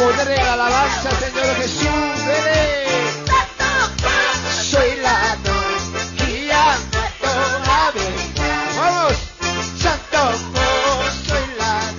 poder y la alabanza, Señor Jesús. Ven. Soy la guía, toda verdad. Vamos, santo, soy la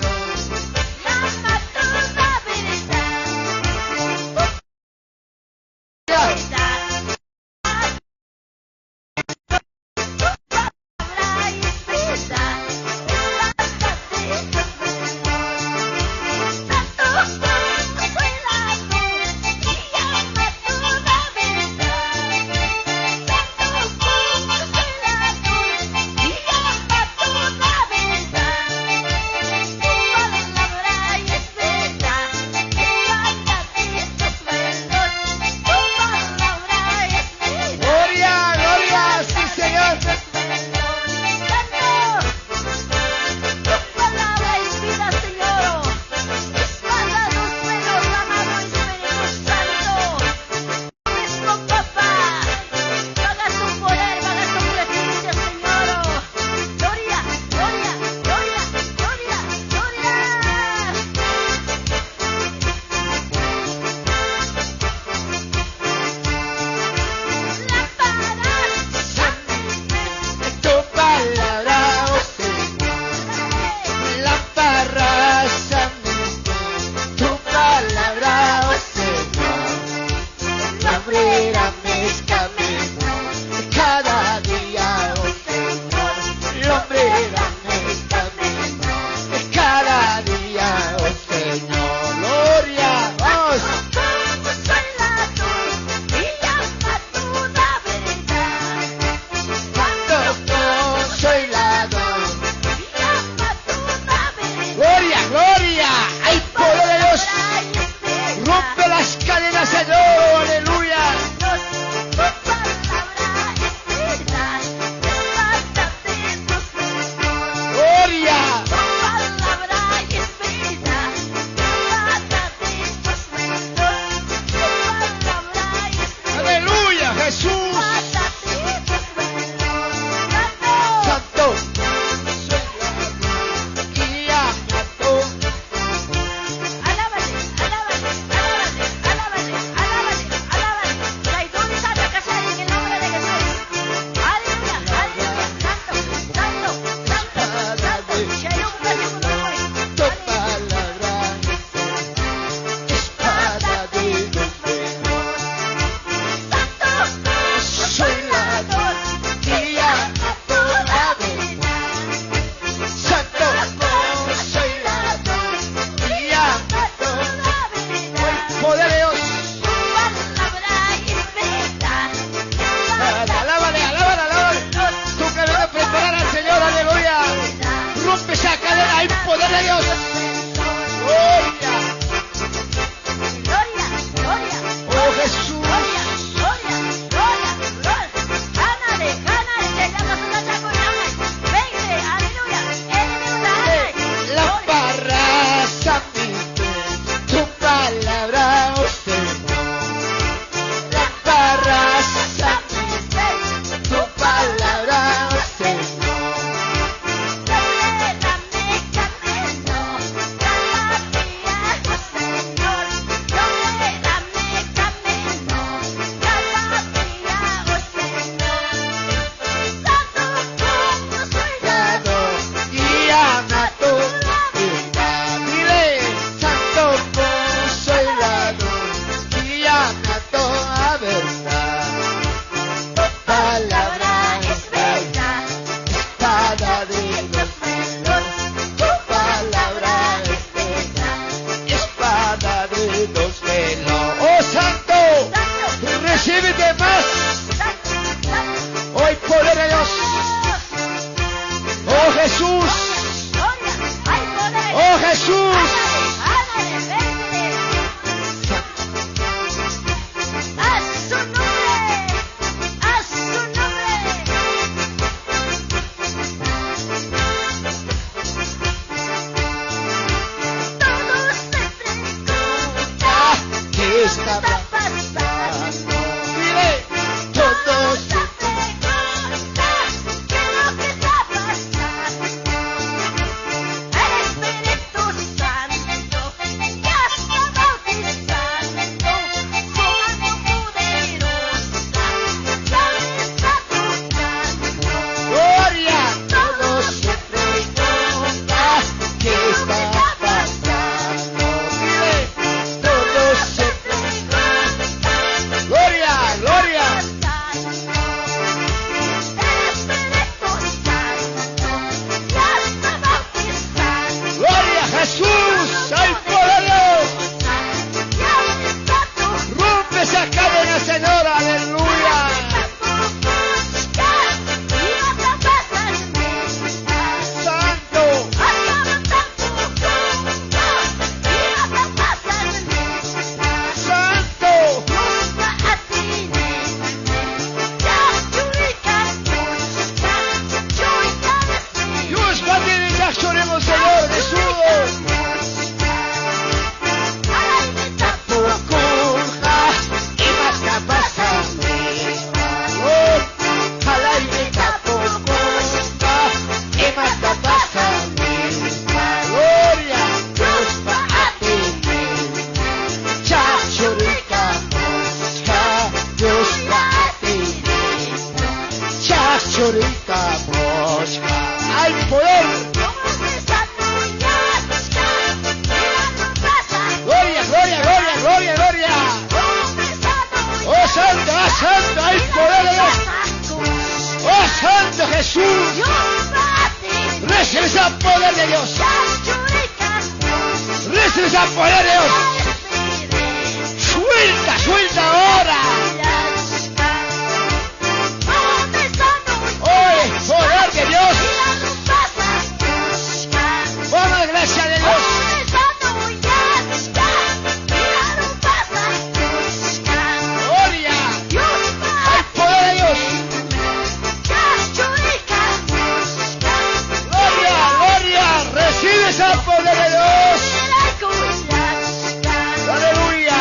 Recibes el poder de Dios. Recibes el poder de Dios. Suelta, suelta ahora. Oh, el poder de Dios. Oh, la gracia de Dios. Gloria. El poder de Dios. Gloria, gloria. Recibes el poder de Dios. Aleluya.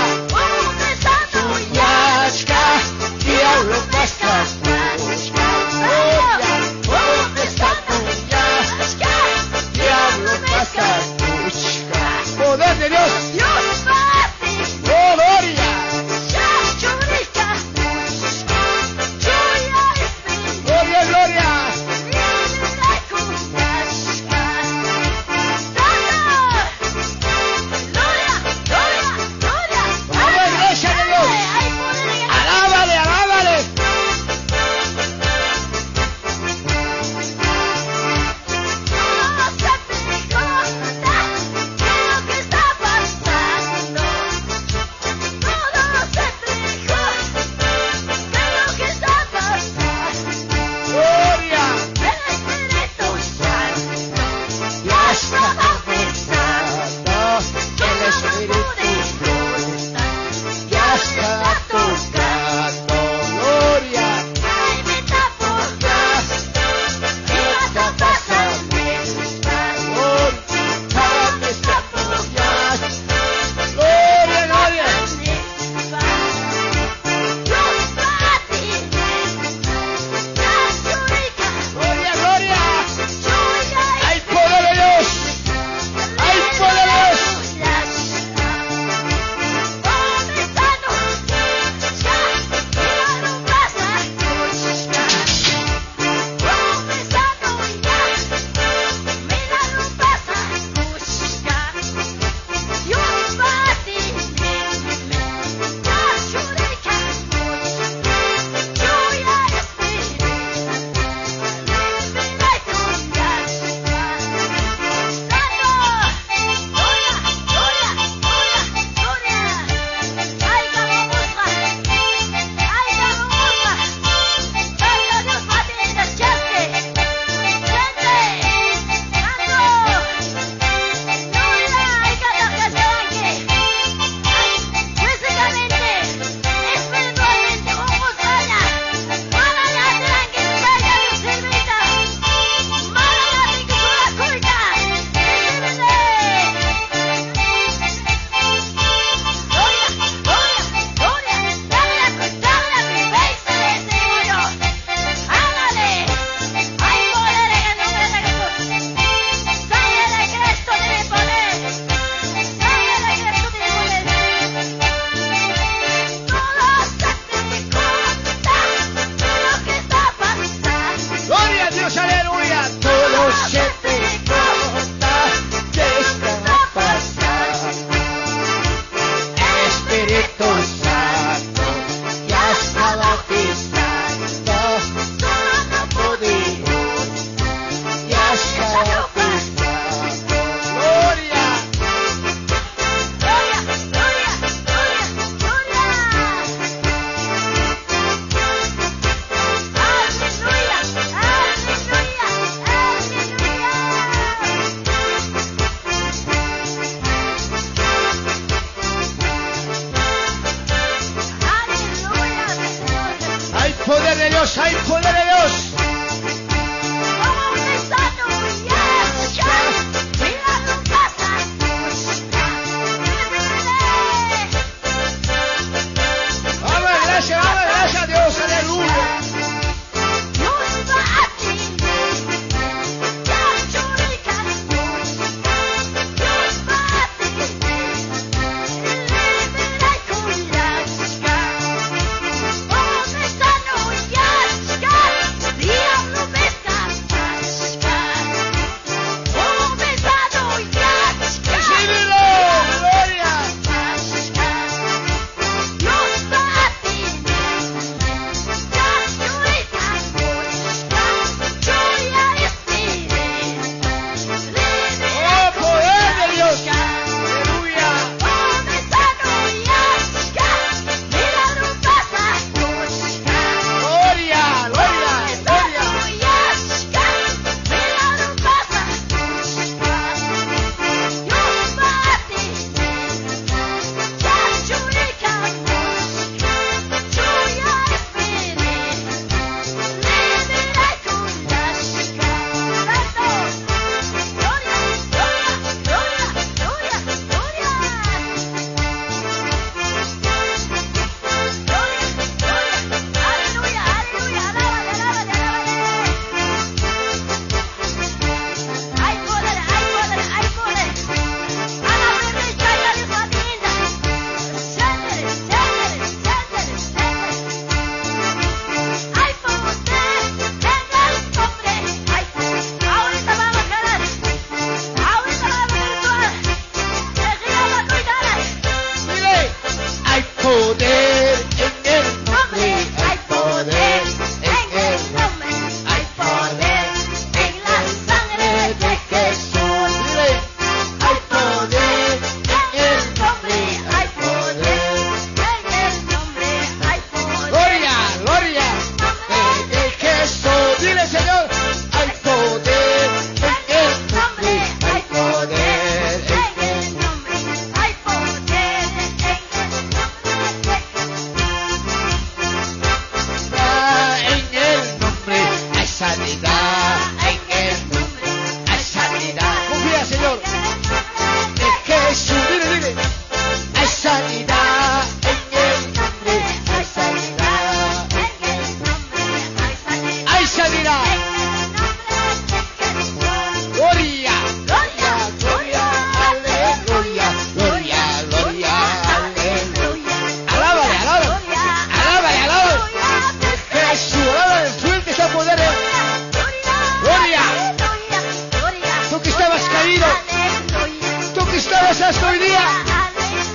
día,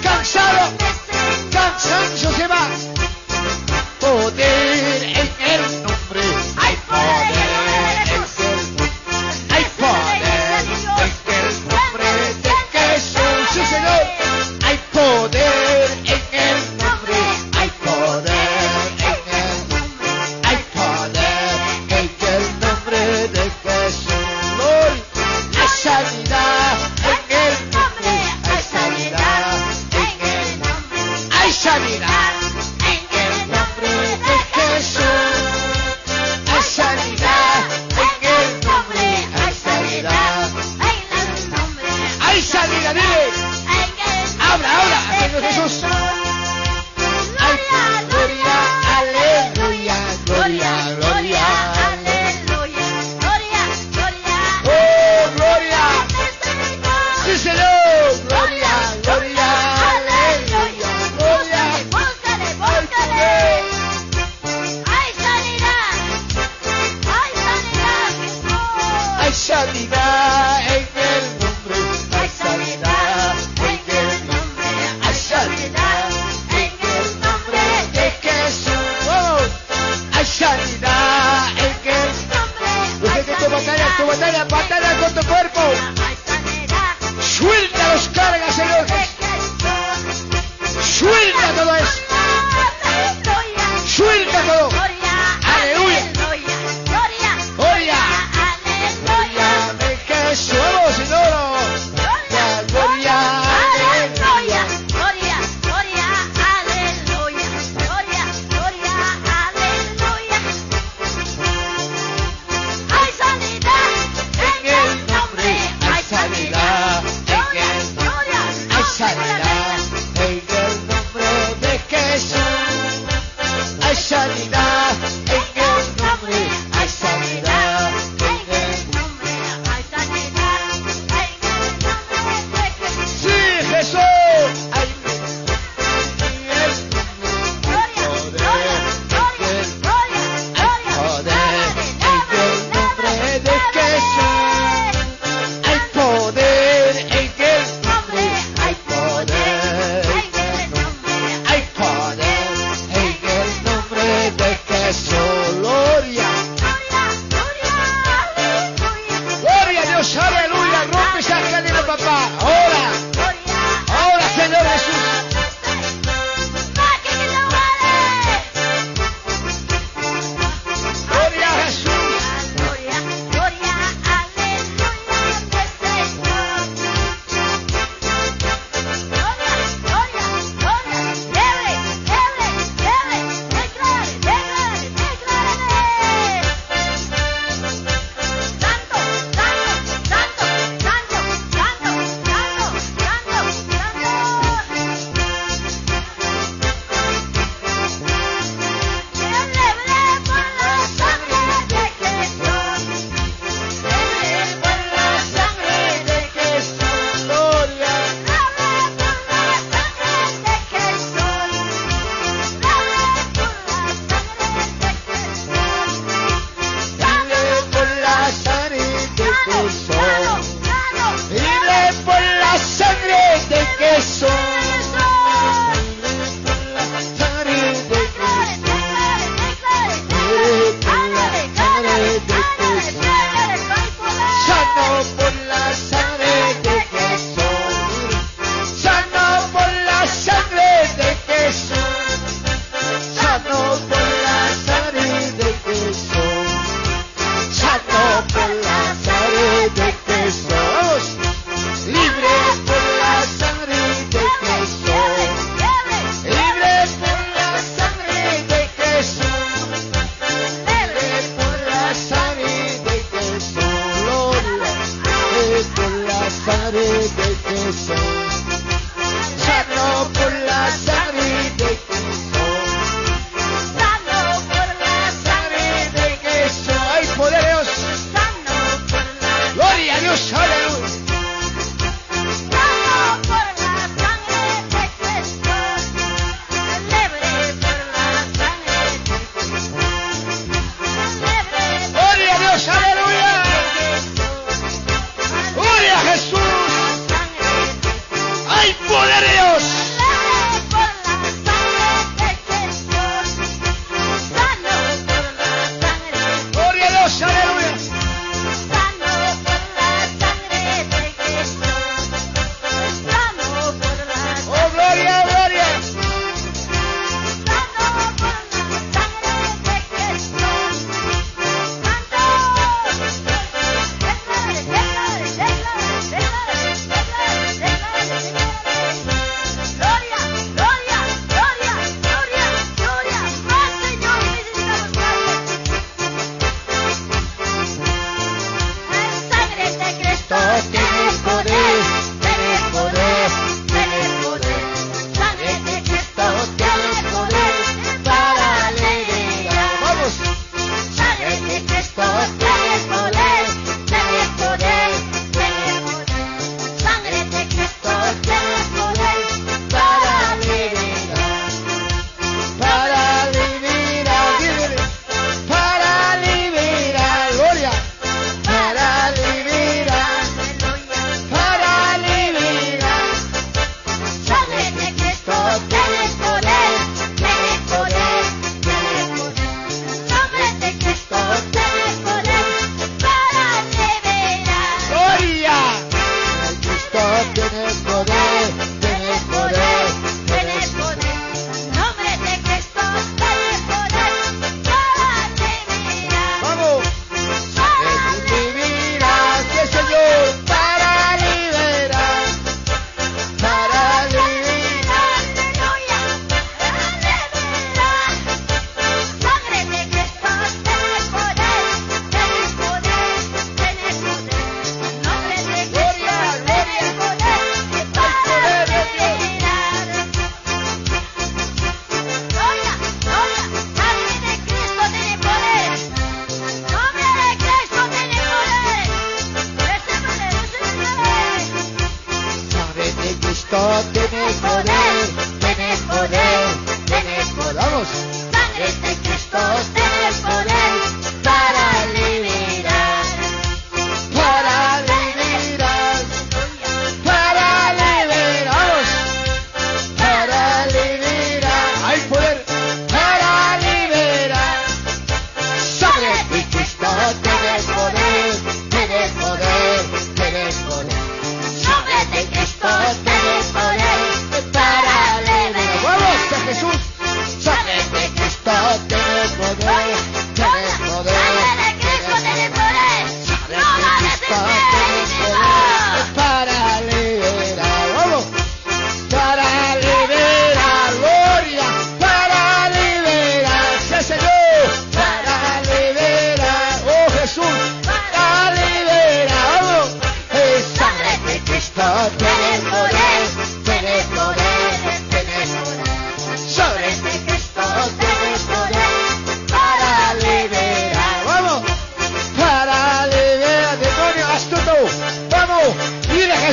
cansado, cansancio se va. Poder en el nombre, hay poder en el nombre, hay poder en el nombre de Jesús, sí Señor, hay poder en el nombre, hay poder en el nombre, hay poder en el nombre de Jesús, hay sanidad en el nombre, hay sanidad en el nombre, hay sanidad. Jesús. Ay, gloria, aleluya, gloria, gloria, aleluya, gloria, gloria. Oh, gloria. Sí, Señor. Gloria, gloria, aleluya, gloria. Búscale, búscale. Hay sanidad. Hay sanidad, Jesús. Hay sanidad en el nombre. Hay sanidad en el nombre. Sanidad en el nombre de Jesús. Hay sanidad en el nombre. Deja que tu batalla con tu cuerpo. Suelta los cargas, Señor. Suelta todo eso. Suelta todo. Aleluya. Gloria. Aleluya. De Jesús, Señor. Gloria. Sanidad en el nombre de Jesús. Hay sanidad en el nombre. Hay sanidad en el nombre. Hay sanidad en el nombre de Jesús. Sí, Jesús. Hay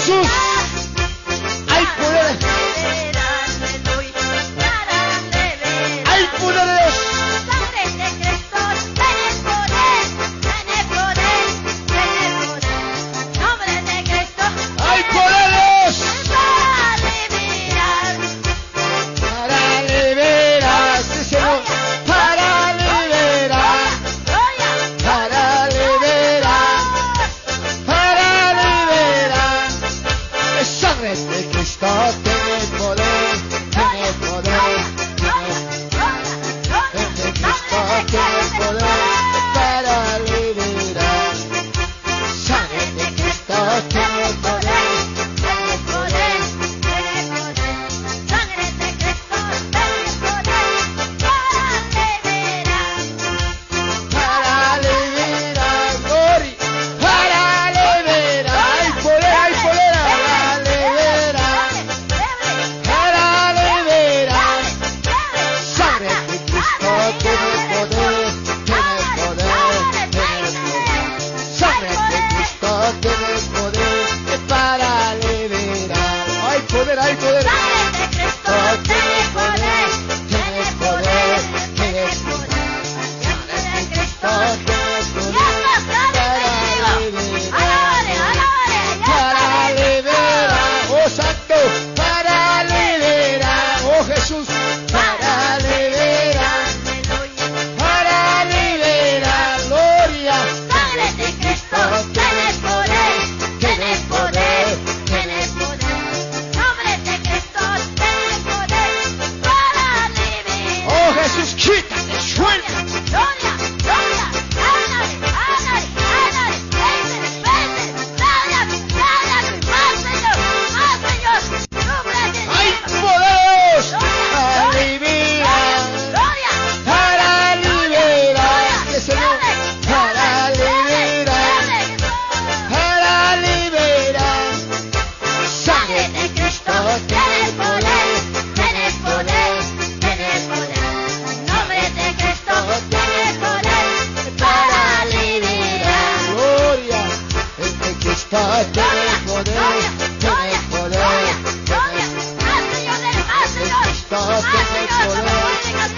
Jesús. Hay poder. Hay poder de Dios. Hay poder de Dios. Para liberar, sí, Señor. Para liberar. Para liberar. Para liberar. La sangre de Cristo tiene poder. Tiene poder. De Cristo tiene poder para liberar. Sangre de Cristo tiene poder. Tiene poder, tiene poder, sangre de Cristo tiene poder para liberar. Para liberar, gloria. Para liberar. Hay poder, hay poder. Para liberar. Para liberar. Sangre de Cristo tiene poder. Tiene poder. Tiene poder. Sangre de Cristo tiene poder para liberar. Hay poder, hay poder. Sangre de Cristo tiene poder, tiene poder, tiene poder. Sangre de Cristo tiene poder. Alabare, alabare, Para liberar, oh Santo, para liberar, oh Jesús, para liberar, para liberar, gloria. Sangre de Cristo tiene poder, tiene poder, tiene poder. Nombre de Cristo tiene poder para liberar. Oh Jesús, quítate, suelta. Gloria, gloria, ándale, ándale, ándale, más Señor, nombre de Hay Dios. poder para liberar, Gloria, para liberar, sí, Señor, para liberar, para liberar. Sangre de Cristo tiene poder, tiene poder, tiene poder. Nombre de Cristo tiene poder para liberar. gloria. El de Cristo tiene poder, tiene poder. Gloria, más Señor, más Señor, Cristo más tiene Señor, poder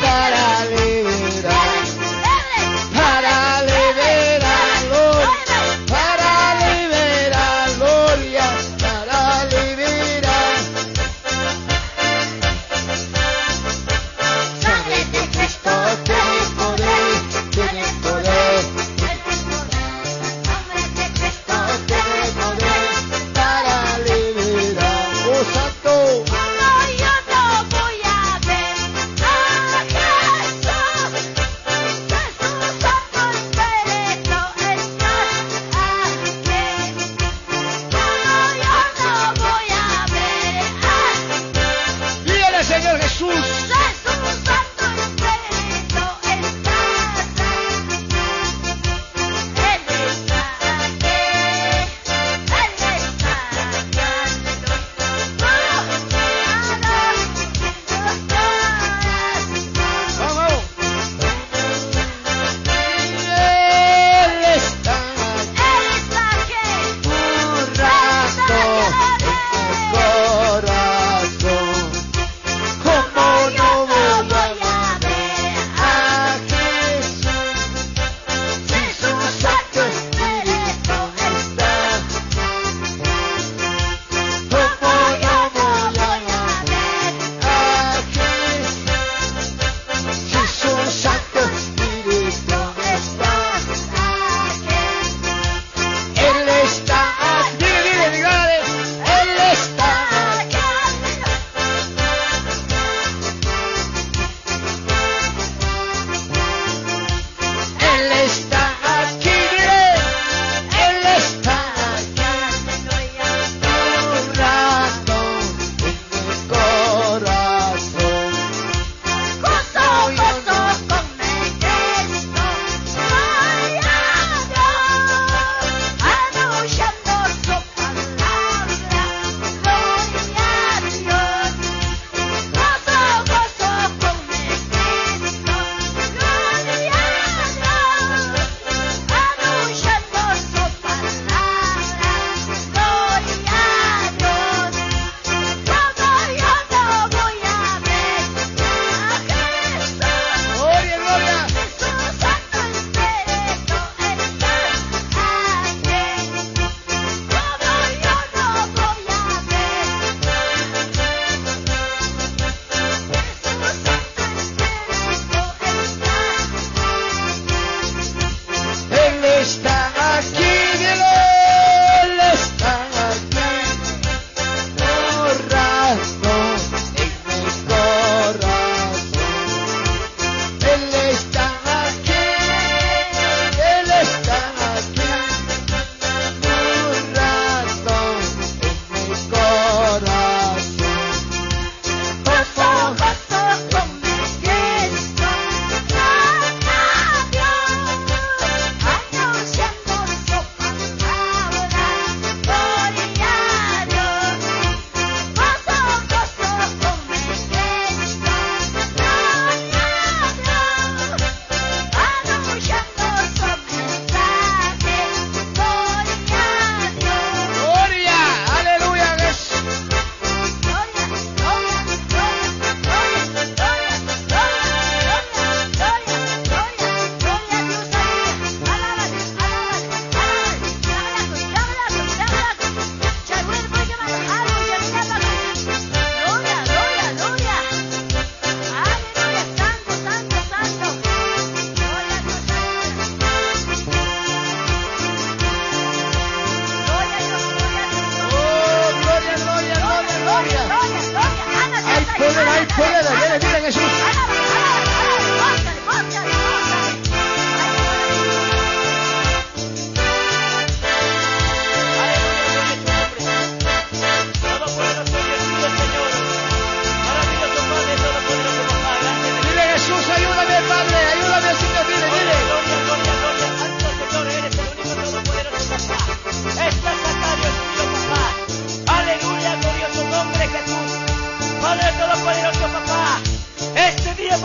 para liberar, para liberar, gloria, para liberar, gloria, para liberar. Sangre de Cristo tiene poder, tiene poder, Nombre de Cristo tiene poder para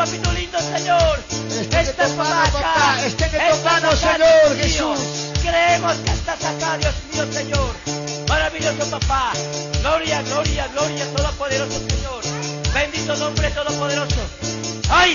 papito lindo, Señor. Está en Esta tu mano, acá. papá. Está en tu Estás mano, acá, Señor Dios mío. Jesús. Creemos que estás acá, Dios mío, Señor. Maravilloso papá. Gloria, gloria, gloria, todopoderoso Señor. Bendito nombre todopoderoso. ¡Ay!